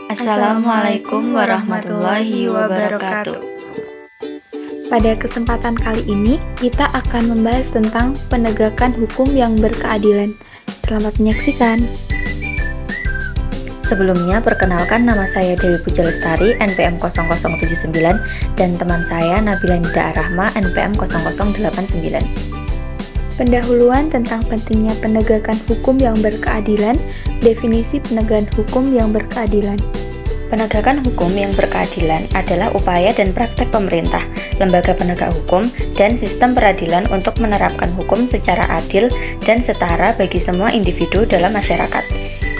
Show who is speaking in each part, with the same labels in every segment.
Speaker 1: Assalamualaikum warahmatullahi wabarakatuh.
Speaker 2: Pada kesempatan kali ini, kita akan membahas tentang penegakan hukum yang berkeadilan. Selamat menyaksikan.
Speaker 1: Sebelumnya, perkenalkan nama saya Dewi Puja Lestari, NPM 0079, dan teman saya Nabila Nida Arahma, NPM 0089.
Speaker 2: Pendahuluan tentang pentingnya penegakan hukum yang berkeadilan, definisi penegakan hukum yang berkeadilan.
Speaker 1: Penegakan hukum yang berkeadilan adalah upaya dan praktek pemerintah, lembaga penegak hukum, dan sistem peradilan untuk menerapkan hukum secara adil dan setara bagi semua individu dalam masyarakat.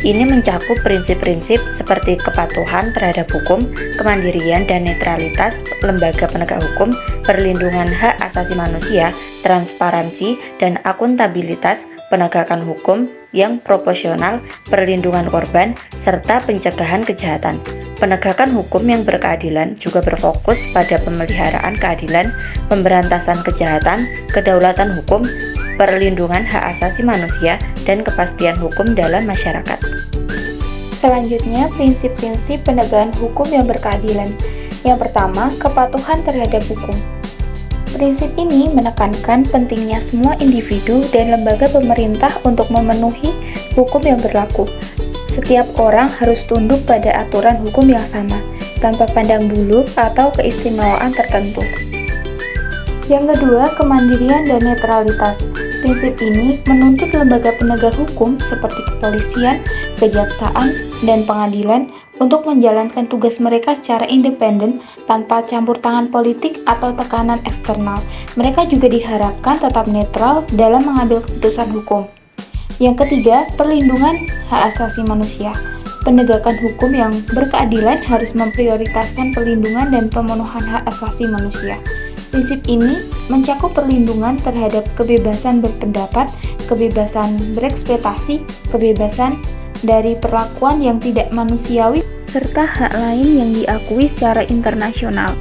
Speaker 1: Ini mencakup prinsip-prinsip seperti kepatuhan terhadap hukum, kemandirian dan netralitas lembaga penegak hukum, perlindungan hak asasi manusia, transparansi dan akuntabilitas penegakan hukum yang proporsional, perlindungan korban, serta pencegahan kejahatan. Penegakan hukum yang berkeadilan juga berfokus pada pemeliharaan keadilan, pemberantasan kejahatan, kedaulatan hukum, perlindungan hak asasi manusia, dan kepastian hukum dalam masyarakat.
Speaker 2: Selanjutnya, prinsip-prinsip penegakan hukum yang berkeadilan. Yang pertama, kepatuhan terhadap hukum. Prinsip ini menekankan pentingnya semua individu dan lembaga pemerintah untuk memenuhi hukum yang berlaku. Setiap orang harus tunduk pada aturan hukum yang sama, tanpa pandang bulu atau keistimewaan tertentu. Yang kedua, kemandirian dan netralitas. Prinsip ini menuntut lembaga penegak hukum seperti kepolisian, kejaksaan, dan pengadilan untuk menjalankan tugas mereka secara independen tanpa campur tangan politik atau tekanan eksternal. Mereka juga diharapkan tetap netral dalam mengambil keputusan hukum. Yang ketiga, perlindungan hak asasi manusia. Penegakan hukum yang berkeadilan harus memprioritaskan perlindungan dan pemenuhan hak asasi manusia. Prinsip ini mencakup perlindungan terhadap kebebasan berpendapat, kebebasan berekspektasi, kebebasan dari perlakuan yang tidak manusiawi, serta hak lain yang diakui secara internasional.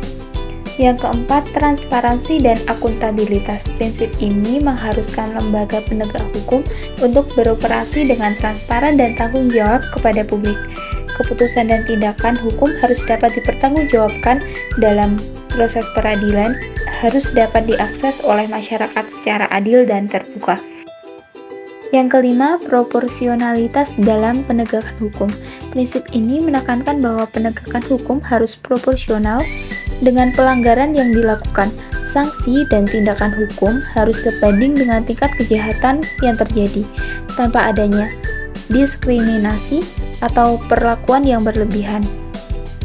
Speaker 2: Yang keempat, transparansi dan akuntabilitas. Prinsip ini mengharuskan lembaga penegak hukum untuk beroperasi dengan transparan dan tanggung jawab kepada publik. Keputusan dan tindakan hukum harus dapat dipertanggungjawabkan dalam proses peradilan, harus dapat diakses oleh masyarakat secara adil dan terbuka. Yang kelima, proporsionalitas dalam penegakan hukum. Prinsip ini menekankan bahwa penegakan hukum harus proporsional dengan pelanggaran yang dilakukan. Sanksi dan tindakan hukum harus sebanding dengan tingkat kejahatan yang terjadi, tanpa adanya diskriminasi atau perlakuan yang berlebihan.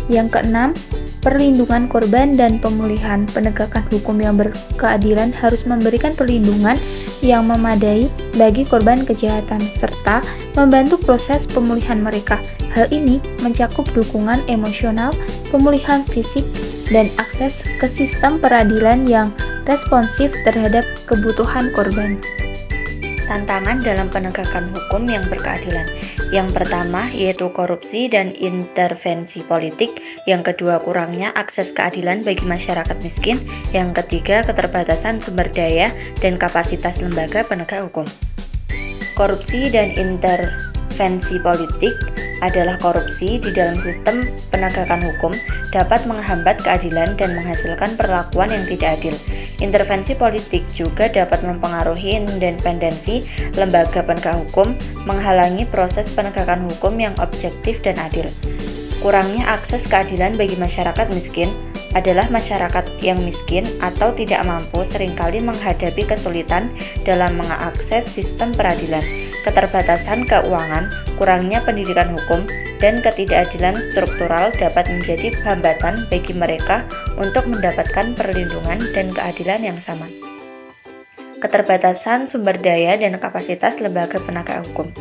Speaker 2: Yang keenam, perlindungan korban dan pemulihan. Penegakan hukum yang berkeadilan harus memberikan perlindungan yang memadai bagi korban kejahatan, serta membantu proses pemulihan mereka. Hal ini mencakup dukungan emosional, pemulihan fisik, dan akses ke sistem peradilan yang responsif terhadap kebutuhan korban.
Speaker 1: Tantangan dalam penegakan hukum yang berkeadilan. Yang pertama yaitu korupsi dan intervensi politik. Yang kedua, kurangnya akses keadilan bagi masyarakat miskin. Yang ketiga, keterbatasan sumber daya dan kapasitas lembaga penegak hukum. Korupsi dan intervensi politik adalah korupsi di dalam sistem penegakan hukum dapat menghambat keadilan dan menghasilkan perlakuan yang tidak adil. Intervensi politik juga dapat mempengaruhi independensi lembaga penegak hukum, menghalangi proses penegakan hukum yang objektif dan adil. Kurangnya akses keadilan bagi masyarakat miskin adalah masyarakat yang miskin atau tidak mampu seringkali menghadapi kesulitan dalam mengakses sistem peradilan. Keterbatasan keuangan, kurangnya pendidikan hukum, dan ketidakadilan struktural dapat menjadi hambatan bagi mereka untuk mendapatkan perlindungan dan keadilan yang sama. Keterbatasan sumber daya dan kapasitas lembaga penegak hukum.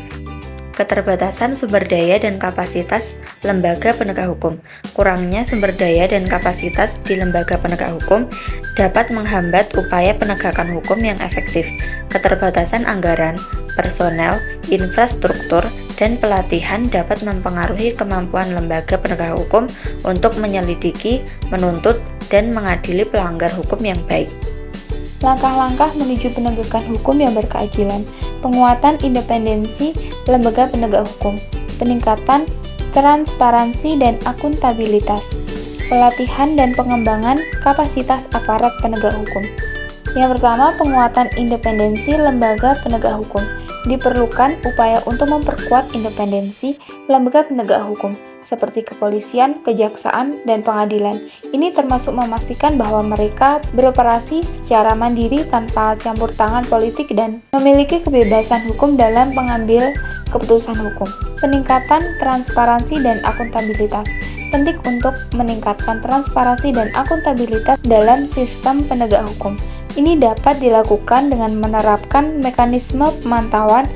Speaker 1: Keterbatasan sumber daya dan kapasitas lembaga penegak hukum. Kurangnya sumber daya dan kapasitas di lembaga penegak hukum dapat menghambat upaya penegakan hukum yang efektif. Keterbatasan anggaran, personel, infrastruktur, dan pelatihan dapat mempengaruhi kemampuan lembaga penegak hukum untuk menyelidiki, menuntut, dan mengadili pelanggar hukum yang baik.
Speaker 2: Langkah-langkah menuju penegakan hukum yang berkeadilan. Penguatan independensi lembaga penegak hukum. Peningkatan transparansi dan akuntabilitas, pelatihan dan pengembangan kapasitas aparat penegak hukum. Yang pertama, penguatan independensi lembaga penegak hukum. Diperlukan upaya untuk memperkuat independensi lembaga penegak hukum, seperti kepolisian, kejaksaan, dan pengadilan. Ini termasuk memastikan bahwa mereka beroperasi secara mandiri tanpa campur tangan politik dan memiliki kebebasan hukum dalam mengambil keputusan hukum. Peningkatan transparansi dan akuntabilitas. Penting untuk meningkatkan transparansi dan akuntabilitas dalam sistem penegak hukum. Ini dapat dilakukan dengan menerapkan mekanisme pemantauan,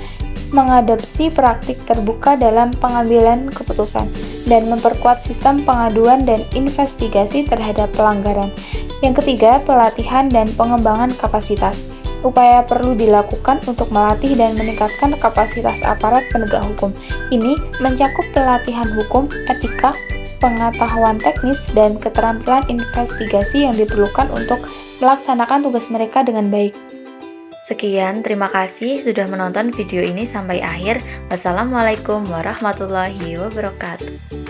Speaker 2: mengadopsi praktik terbuka dalam pengambilan keputusan, dan memperkuat sistem pengaduan dan investigasi terhadap pelanggaran. Yang ketiga, pelatihan dan pengembangan kapasitas. Upaya perlu dilakukan untuk melatih dan meningkatkan kapasitas aparat penegak hukum. Ini mencakup pelatihan hukum, etika, pengetahuan teknis, dan keterampilan investigasi yang diperlukan untuk melaksanakan tugas mereka dengan baik.
Speaker 1: Sekian, terima kasih sudah menonton video ini sampai akhir. Wassalamualaikum warahmatullahi wabarakatuh.